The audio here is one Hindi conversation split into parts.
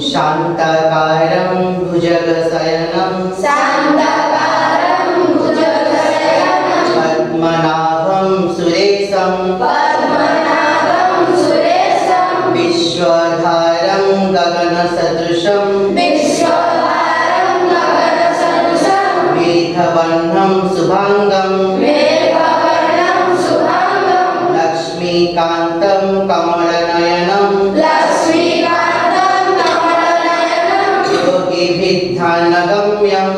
शांताकारं भुजगशयनं पद्मनाभं सुरेशं विश्वधारं गगनसदृशं मेघवर्णं शुभांगं लक्ष्मीकान्तं कमलनयनं योगिभिर्ध्यानगम्यं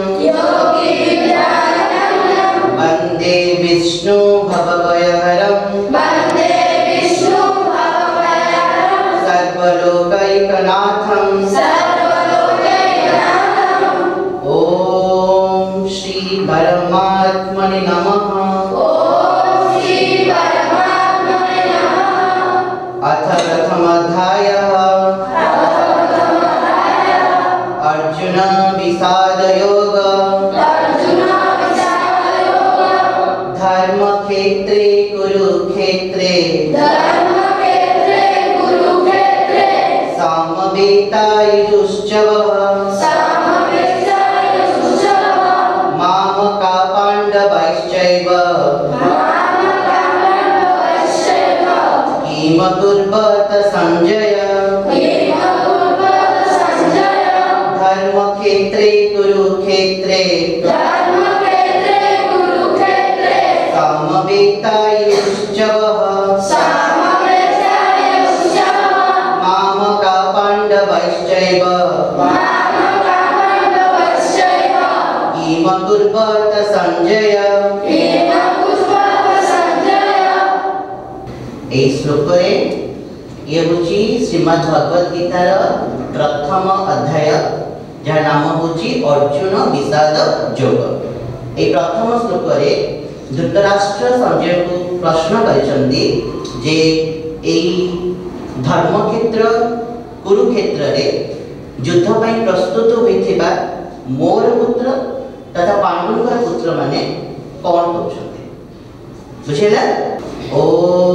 वन्दे विष्णु भवभयहरं सर्वलोकैकनाथं ॐ श्री परमात्मने नमः। अथ प्रथमोऽध्यायः अर्जुन विषादयोग धर्मक्षेत्रे कुरुक्षेत्रे सामवेदायुजुश्चवः मामका पाण्डवैश्चैव किमकुर्वत संजय धर्मक्षेत्रे कुरुक्षेत्रे सामवेदायुश्चवः मामका पाण्डवैश्चैव किमकुर्वत संजय। ए श्लोक ये हूँ श्रीमद् भगवद गीतार प्रथम अध्याय जहाँ नाम हूँ अर्जुन विषाद योग। ये प्रथम श्लोक धृतराष्ट्र संजय को प्रश्न करिसेंती जे धर्मक्षेत्र कुरुक्षेत्र रे युद्ध ପାଇଁ प्रस्तुत होइथिबा मोर पुत्र तथा पांडुंकर पुत्र माने कौन होछंती बुझेला। ओम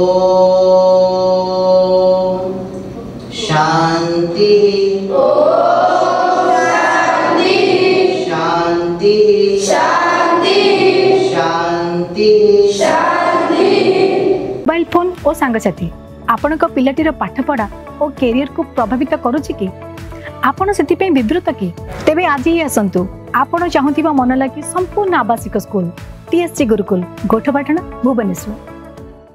शांति शांति शांति शांति। मोबाइल फोन और सांगसाथी आपण पिलाटीर पाठपढ़ा और कैरियर को प्रभावित करुच्ची कि आपण से विवृत कि तेबे आज ही आसतु आपण चाहूबा मन लगी संपूर्ण आवासिक स्कूल TSC गुरुकुल गोठपाटण भुवनेश्वर।